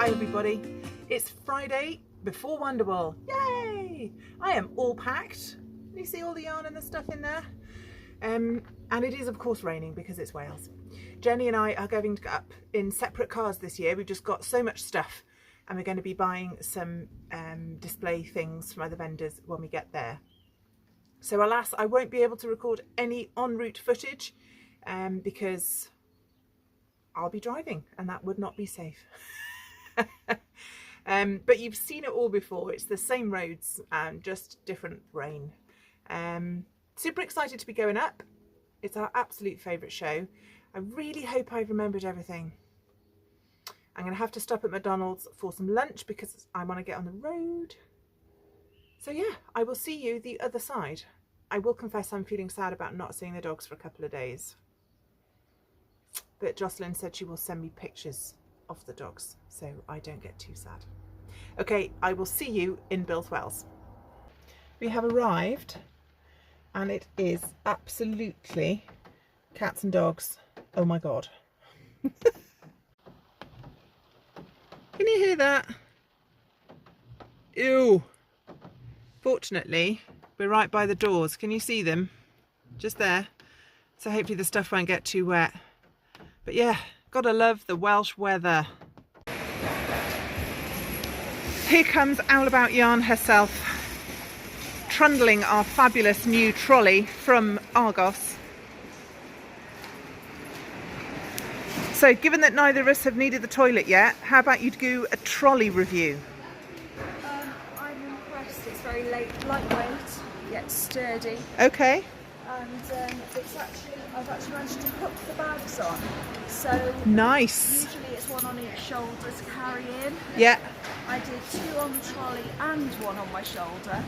Hi everybody, it's Friday before Wonderwool, yay! I am all packed. You see all the yarn and the stuff in there? And it is of course raining because it's Wales. Jennie and I are going to go up in separate cars this year. We've just got so much stuff and we're going to be buying some display things from other vendors when we get there. So alas, I won't be able to record any en route footage because I'll be driving and that would not be safe. But you've seen it all before. It's the same roads, just different rain. Super excited to be going up. It's our absolute favourite show. I really hope I've remembered everything. I'm going to have to stop at McDonald's for some lunch because I want to get on the road. So yeah, I will see you the other side. I will confess I'm feeling sad about not seeing the dogs for a couple of days. But Jocelyn said she will send me pictures of the dogs, so I don't get too sad. Okay, I will see you in Builth Wells. We have arrived and it is absolutely cats and dogs. Oh my God. Can you hear that? Ew. Fortunately, we're right by the doors. Can you see them? Just there. So hopefully the stuff won't get too wet. But yeah, gotta love the Welsh weather. Here comes All About Yarn herself, trundling our fabulous new trolley from Argos. So given that neither of us have needed the toilet yet, how about you do a trolley review? I'm impressed. It's very lightweight, yet sturdy. Okay. And I've actually managed to hook the bags on. So nice. Usually it's one on each shoulder to carry in. Yeah. I did two on the trolley and one on my shoulder.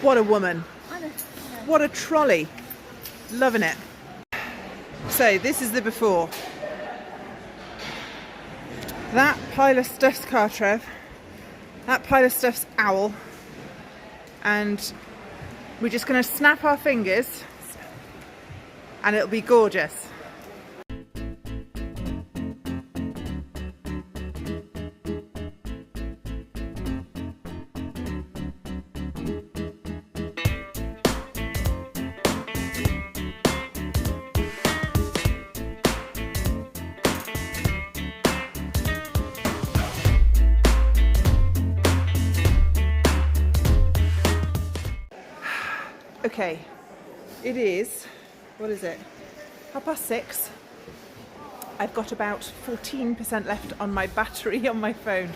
What a woman. I know. What a trolley. Loving it. So this is the before. That pile of stuff's Cartref. That pile of stuff's Owl. And we're just going to snap our fingers and it'll be gorgeous. Okay, it is, what is it, 6:30. I've got about 14% left on my battery on my phone,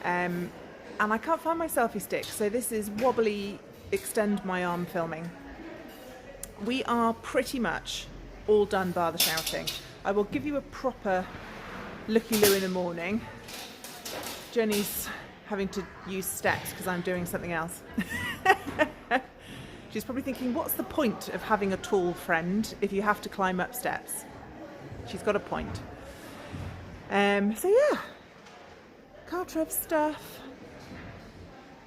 and I can't find my selfie stick, so this is wobbly extend my arm filming. We are pretty much all done bar the shouting. I will give you a proper looky-loo in the morning. Jenny's having to use steps because I'm doing something else. She's probably thinking, what's the point of having a tall friend if you have to climb up steps? She's got a point. So yeah, Cartref stuff,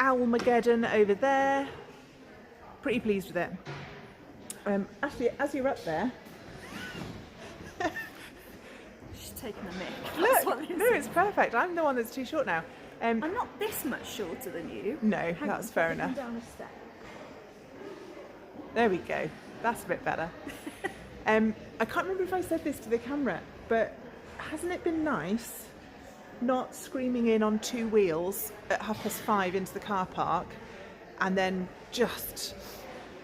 Owlmageddon over there. Pretty pleased with it. Actually, as you're up there, She's taking a mick. look, no, it's perfect. I'm the one that's too short now. I'm not this much shorter than you. No, that's fair enough. Down a step. There we go. That's a bit better. I can't remember if I said this to the camera, but hasn't it been nice not screaming in on two wheels at 5:30 into the car park and then just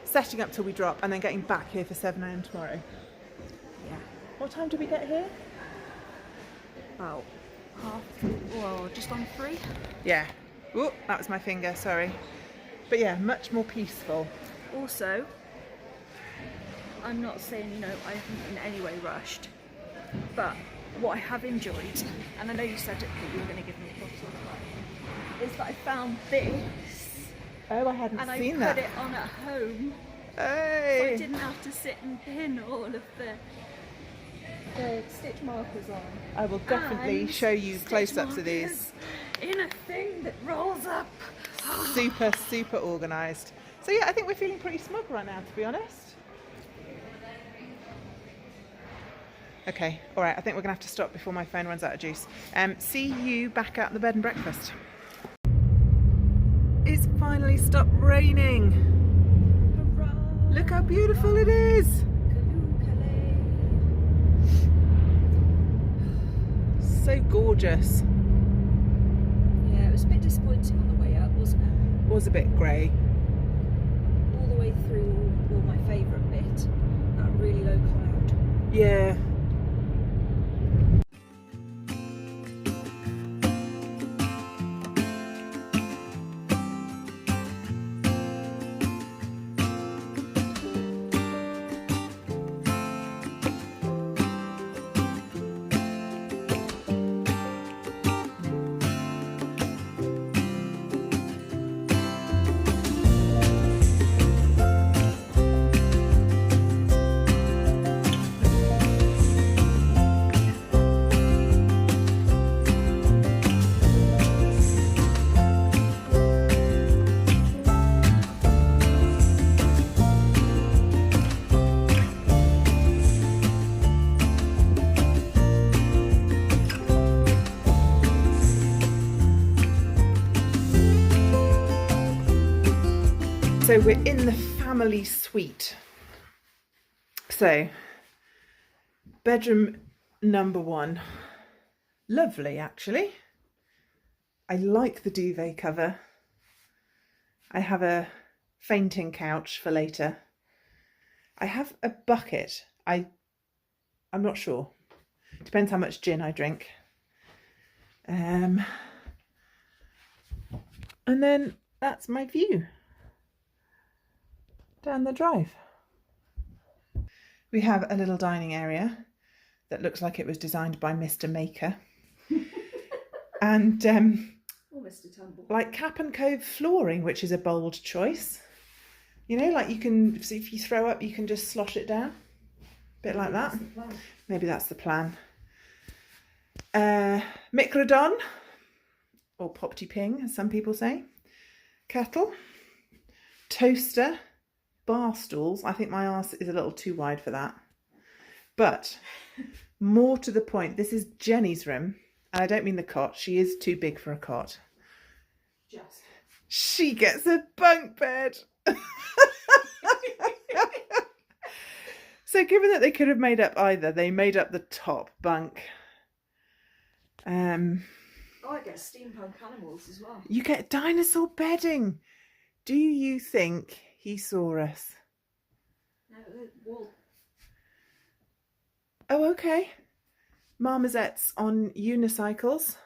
setting up till we drop and then getting back here for 7 AM tomorrow? Yeah. What time did we get here? About just on 3. Yeah. Ooh, that was my finger, sorry. But yeah, much more peaceful. Also, I'm not saying, I haven't in any way rushed, but what I have enjoyed, and I know you said it, that you were going to give me a bottle of is that I found this. Oh, I hadn't seen that. And I put it on at home, Hey. so I didn't have to sit and pin all of the stitch markers on. I will definitely And show you stitch close-ups of these. markers in a thing that rolls up. Super, super organised. So yeah, I think we're feeling pretty smug right now, to be honest. Okay, all right, I think we're gonna have to stop before my phone runs out of juice. See you back at the bed and breakfast. It's finally stopped raining. Hurrah. Look how beautiful it is. So gorgeous. Yeah, it was a bit disappointing on the way up, wasn't it? Was a bit grey. All the way through, well, my favourite bit, that really low cloud. Yeah. So we're in the family suite. So, bedroom number 1. Lovely, actually. I like the duvet cover. I have a fainting couch for later. I have a bucket. I'm not sure. Depends how much gin I drink. And then that's my view down the drive. We have a little dining area that looks like it was designed by Mr. Maker. And Oh, Mr. Tumble. like cap and cove flooring, which is a bold choice. You know, like you can, so if you throw up, you can just slosh it down. Bit like that. Maybe that's the plan. Microdon, or Popty Ping, as some people say. Kettle. Toaster. Bar stools. I think my arse is a little too wide for that. But more to the point, this is Jenny's room. And I don't mean the cot. She is too big for a cot. Just. She gets a bunk bed. So given that they could have made up either, they made up the top bunk. Oh, I get steampunk animals as well. You get dinosaur bedding. Do you think he saw us? No, wool. Oh, okay. Marmosets on unicycles.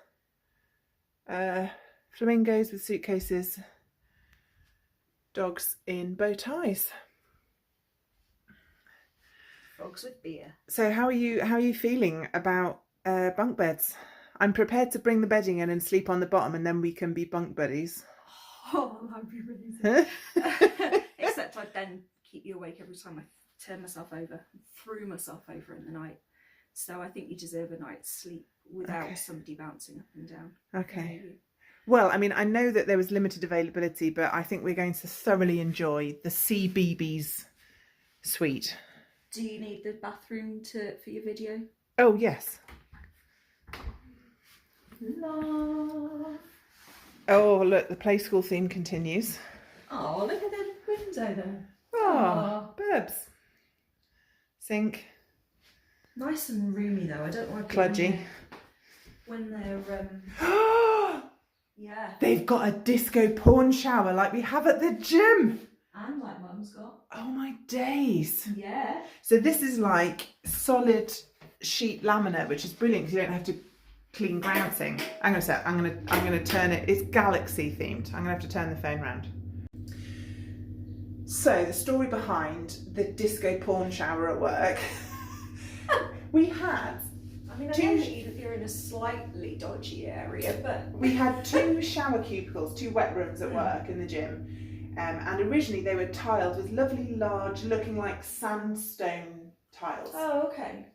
Flamingos with suitcases. Dogs in bow ties. Frogs with beer. So how are you feeling about bunk beds? I'm prepared to bring the bedding in and sleep on the bottom, and then we can be bunk buddies. Oh, that'd be amazing. Except I'd then keep you awake every time I turn myself over, threw myself over in the night. So I think you deserve a night's sleep without somebody bouncing up and down. Okay. Well, I mean, I know that there was limited availability, but I think we're going to thoroughly enjoy the CBeebies suite. Do you need the bathroom for your video? Oh, yes. Love. Oh, look, the play school theme continues. Oh, look at that window there. Oh, Burbs. Sink. Nice and roomy though. I don't like Kludgy. it when they're yeah. They've got a disco porn shower like we have at the gym. And like Mum's got. Oh my days. Yeah. So this is like solid sheet laminate, which is brilliant because you don't have to clean grouting. I'm gonna turn it. It's galaxy themed. I'm gonna have to turn the phone round. So the story behind the disco porn shower at work. We had. I mean, I know that you're in a slightly dodgy area, but we had 2 shower cubicles, 2 wet rooms at work in the gym, and originally they were tiled with lovely large, looking like sandstone tiles. Oh, okay.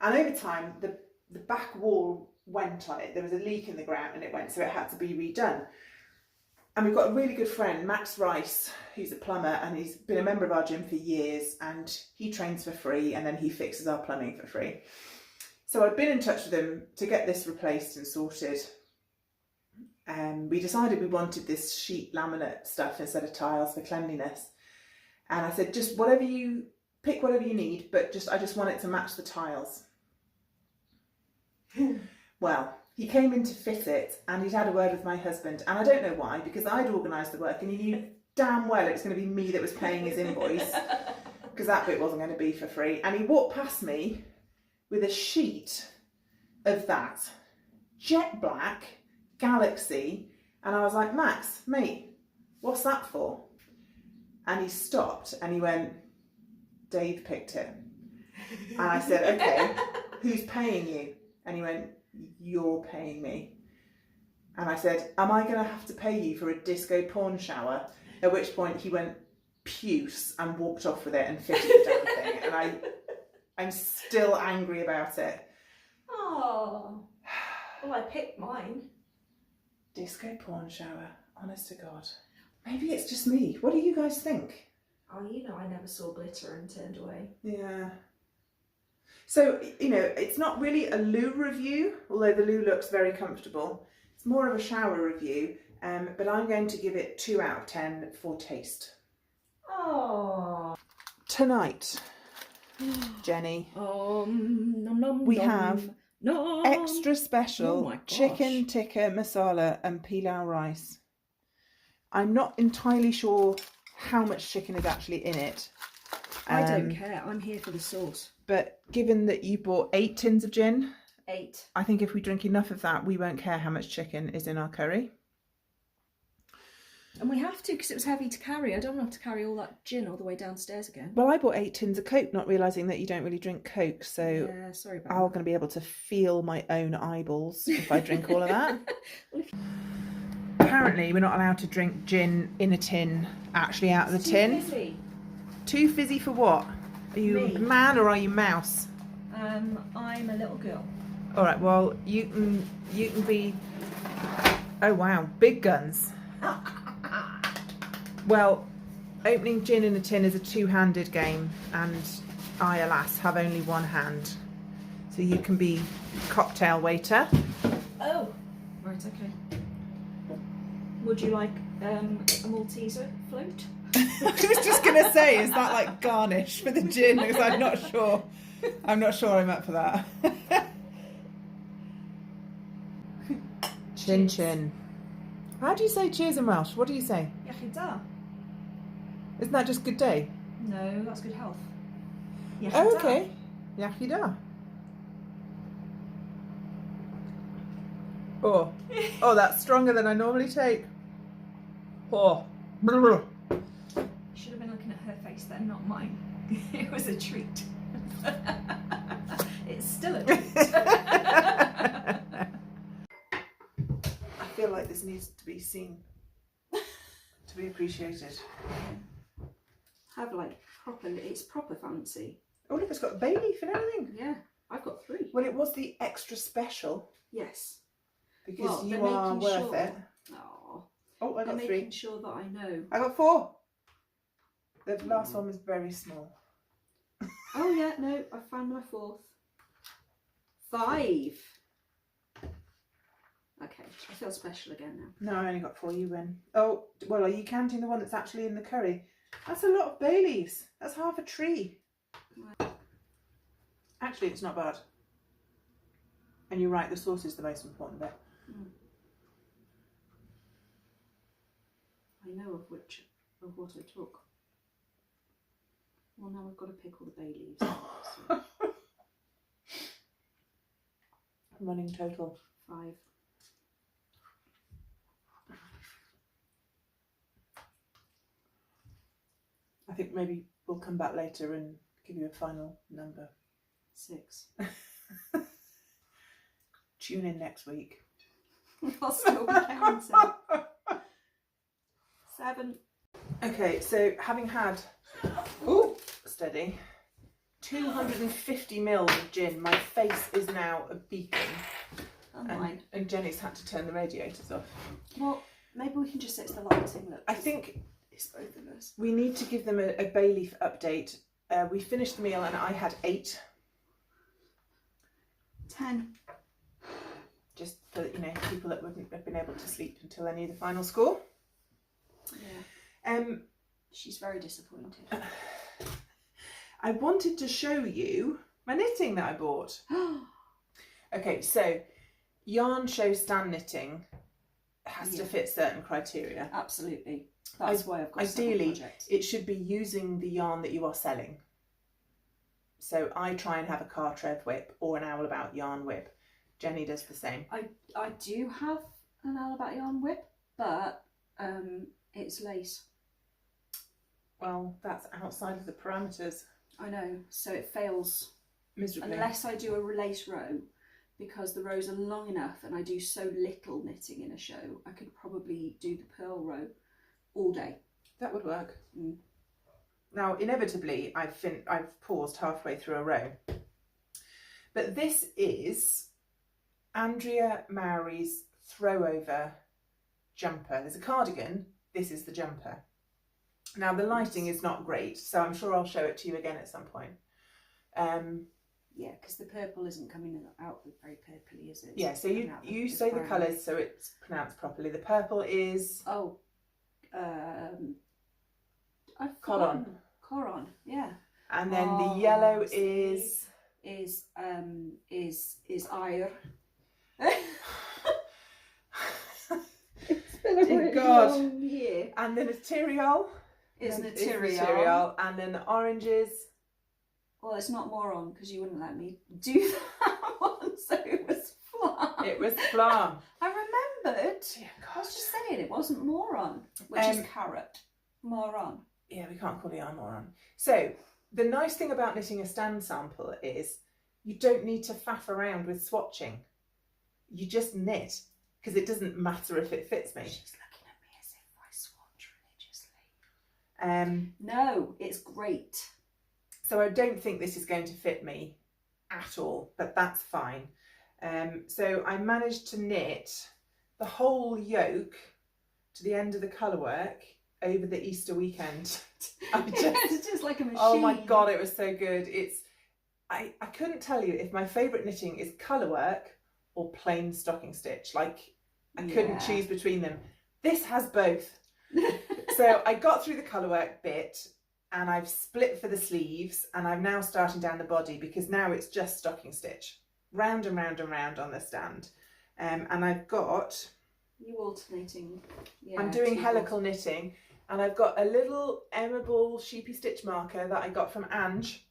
And over time, the back wall went on it. There was a leak in the ground, and it went, so it had to be redone. And we've got a really good friend, Max Rice, who's a plumber, and he's been a member of our gym for years, and he trains for free and then he fixes our plumbing for free. So I'd been in touch with him to get this replaced and sorted. We decided we wanted this sheet laminate stuff instead of tiles for cleanliness. And I said, just pick whatever you need, but I just want it to match the tiles. Well, he came in to fit it, and he'd had a word with my husband, and I don't know why, because I'd organised the work and he knew damn well it was going to be me that was paying his invoice, because that bit wasn't going to be for free. And he walked past me with a sheet of that jet black Galaxy, and I was like, Max, mate, what's that for? And he stopped and he went, Dave picked it. And I said, okay, who's paying you? And he went, you're paying me. And I said, am I going to have to pay you for a disco porn shower? At which point he went puce and walked off with it and fitted the damn thing. And I'm still angry about it. Oh, well, I picked mine. Disco porn shower, honest to God. Maybe it's just me. What do you guys think? Oh, you know, I never saw glitter and turned away. Yeah. So, you know, it's not really a loo review, although the loo looks very comfortable. It's more of a shower review, but I'm going to give it 2 out of 10 for taste. Oh. Tonight, Jenny, we have extra special chicken tikka masala and pilau rice. I'm not entirely sure how much chicken is actually in it. I don't care. I'm here for the sauce. But given that you bought 8 tins of gin, 8. I think if we drink enough of that, we won't care how much chicken is in our curry. And we have to, because it was heavy to carry. I don't want to have to carry all that gin all the way downstairs again. Well, I bought 8 tins of Coke, not realising that you don't really drink Coke. So yeah, sorry about I'm going to be able to feel my own eyeballs if I drink all of that. Apparently, we're not allowed to drink gin in a tin, actually out of the tin. Too fizzy. Too fizzy for what? Are you man or are you mouse? I'm a little girl. All right, well, you can be... Oh, wow, big guns. Well, opening gin in a tin is a 2-handed game, and I, alas, have only 1 hand. So you can be cocktail waiter. Oh, right, okay. Would you like a Malteser float? I was just going to say, is that like garnish for the gin? Because I'm not sure. I'm not sure I'm up for that. Chin chin. How do you say cheers in Welsh? What do you say? Iechyd da. Isn't that just good day? No, that's good health. Iechyd Oh, da. okay. Iechyd da. Oh, that's stronger than I normally take. Oh. Should have been looking at her face then, not mine. It was a treat. It's still a treat. I feel like this needs to be seen, to be appreciated. Have like it's proper fancy. Oh look, it's got bay leaf and everything. Yeah, I've got 3. Well, it was the extra special. Yes. Because you are worth it. Oh, I got 3. Making sure that I know. I got 4. The last one was very small. Oh yeah, no, I found my 4th. 5. Okay, I feel special again now. No, I only got 4. You win. Oh, well, are you counting the one that's actually in the curry? That's a lot of bay leaves. That's half a tree. Actually, it's not bad. And you're right, the sauce is the most important bit. I know of what I took. Well, now I've got to pick all the bay leaves. So. Running total 5. I think maybe we'll come back later and give you a final number. 6. Tune in next week. I'll still be counting. 7. Okay, so having had, steady, 250 ml of gin, my face is now a beacon. Oh, mine. And Jenny's had to turn the radiators off. Well, maybe we can just set the lighting. Look. I think It's both of us. We need to give them a bay leaf update. We finished the meal and I had 8. 10. Just for, you know, people that wouldn't have been able to sleep until they knew the final score. Yeah. She's very disappointed. I wanted to show you my knitting that I bought. Okay, so yarn show stand knitting has to fit certain criteria. Absolutely. That's why I've got ideally it should be using the yarn that you are selling. So I try and have a Cartref whip or an Owl About yarn whip. Jenny does the same. I do have an Owl About yarn whip, but it's lace. Well, that's outside of the parameters. I know, so it fails miserably. Unless I do a lace row, because the rows are long enough and I do so little knitting in a show, I could probably do the purl row all day. That would work. Now, inevitably, I've paused halfway through a row. But this is Andrea Mowry's Throwover jumper. There's a cardigan. This is the jumper. Now, the lighting is not great, so I'm sure I'll show it to you again at some point. Yeah, because the purple isn't coming out very purpley, is it? Yeah, so you say the colours so it's pronounced properly. The purple is... Oh, Coron. Coron, yeah. And then the yellow is Ire. It's been a really long year. And then Naturiol is Naturiol. And then the orange is... Well, it's not Moron because you wouldn't let me do that one, so it was Fflâm. It was Fflâm. I remembered. Dear God. I was just saying it wasn't Moron, which is carrot. Moron. Yeah, we can't call the yarn moron. So the nice thing about knitting a stand sample is you don't need to faff around with swatching. You just knit because it doesn't matter if it fits me. She's looking at me as if I swatch religiously. No, it's great. So I don't think this is going to fit me at all, but that's fine. So I managed to knit the whole yoke to the end of the colour work over the Easter weekend. It's just like a machine. Oh my God, it was so good. I couldn't tell you if my favourite knitting is colour work or plain stocking stitch. Like, I couldn't choose between them. This has both. So I got through the colour work bit and I've split for the sleeves and I'm now starting down the body because now it's just stocking stitch. Round and round and round on the stand. And I've got... You alternating. Yeah, I'm doing helical knitting and I've got a little Emable sheepy stitch marker that I got from Ange.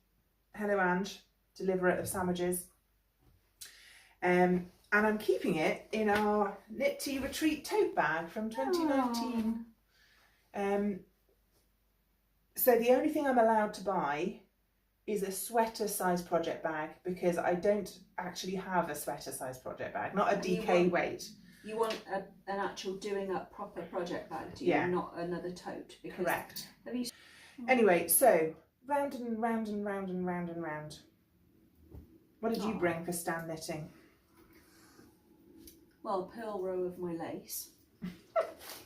Hello Ange, deliverer of sandwiches. And I'm keeping it in our Knit Tea Retreat tote bag from 2019. So the only thing I'm allowed to buy is a sweater size project bag because I don't actually have a sweater size project bag, not a DK weight. You want an actual doing up proper project bag, do you? Yeah. Not another tote. Correct. Have you... Anyway, so round and round and round and round and round. What did you bring for stand knitting? Well, a purl row of my lace.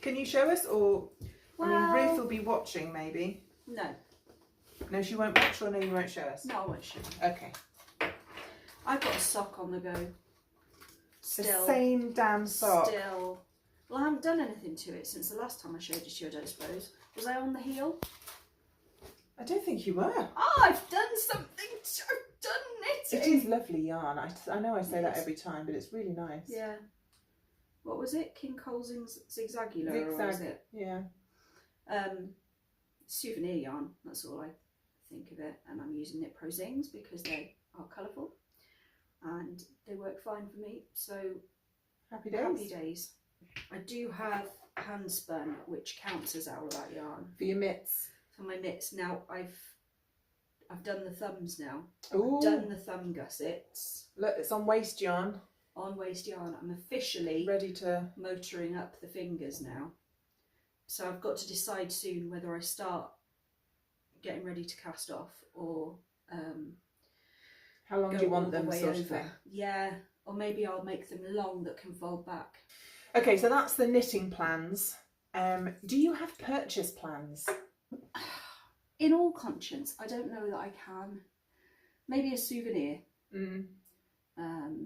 Can you show us or... Well, I mean, Ruth will be watching maybe. No. No, she won't watch or no, you won't show us? No, I won't show you. Okay. I've got a sock on the go. Still. The same damn sock. Still. Well, I haven't done anything to it since the last time I showed it to you, I don't suppose. Was I on the heel? I don't think you were. Oh, I've done something. I've done knitting. It is lovely yarn. I know I say that every time, but it's really nice. Yeah. What was it? King Cole's Zigzagular? Or was it? Yeah. Souvenir yarn, that's all I think of it, and I'm using Knit Pro Zings because they are colourful and they work fine for me, so happy days. Happy days. I do have hand spun, which counts as Owl About yarn. For your mitts? For my mitts. Now I've done the thumbs now. Ooh. I've done the thumb gussets. Look, it's on waste yarn. On waste yarn. I'm officially ready to motoring up the fingers now. So I've got to decide soon whether I start getting ready to cast off or how long do you want them sort of thing? Yeah, or maybe I'll make them long that can fold back. Okay, so that's the knitting plans. Do you have purchase plans? In all conscience, I don't know that I can. Maybe a souvenir.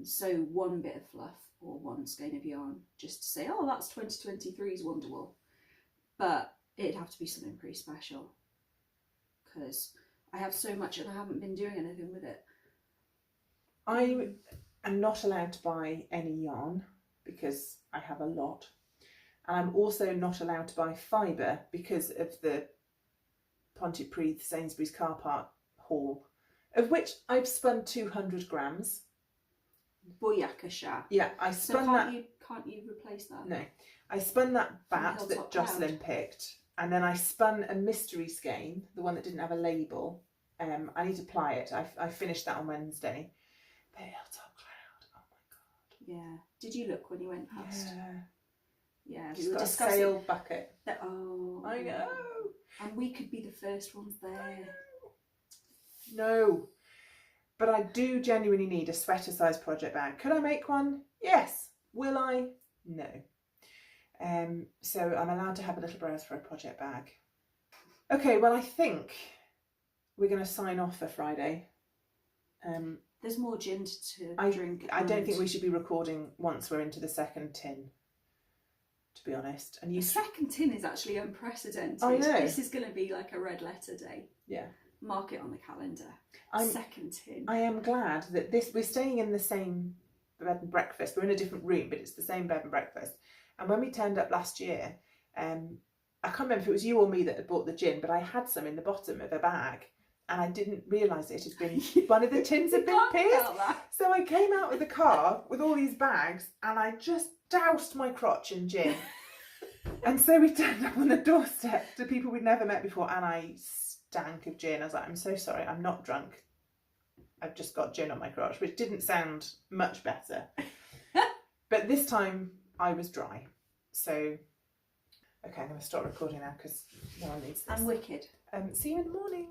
So one bit of fluff or one skein of yarn, just to say, oh, that's 2023's Wonderwool. But it'd have to be something pretty special, because I have so much and I haven't been doing anything with it. I am not allowed to buy any yarn because I have a lot. And I'm also not allowed to buy fibre because of the Pontypridd Sainsbury's car park haul, of which I've spun 200 grams. Boyakasha. Yeah, I So spun can't you replace that? No, I spun that bat Hilltop that Jocelyn picked, and then I spun a mystery skein, the one that didn't have a label. I need to ply it. I finished that on Wednesday. The Hilltop Cloud. Oh my god. Yeah. Did you look when you went past? Yeah. We were discussing a sail bucket. I know. And we could be the first ones there. No. But I do genuinely need a sweater size project bag. Could I make one? Yes. Will I? No. So I'm allowed to have a little browse for a project bag. Okay, well, I think we're going to sign off for Friday. There's more gin to drink. I don't think we should be recording once we're into the second tin, to be honest. And the second tin is actually unprecedented. I know. This is going to be like a red letter day. Yeah. Mark it on the calendar. Second tin. I am glad that we're staying in the same bed and breakfast. We're in a different room, but it's the same bed and breakfast. And when we turned up last year, I can't remember if it was you or me that had bought the gin, but I had some in the bottom of a bag, and I didn't realise it had been one of the tins had been pierced. So I came out of the car with all these bags, and I just doused my crotch in gin. And so we turned up on the doorstep to people we'd never met before, and I stank of gin. I was like, I'm so sorry, I'm not drunk. I've just got gin on my crotch, which didn't sound much better. But this time I was dry. So, okay, I'm going to stop recording now because no one needs this. I'm wicked. See you in the morning.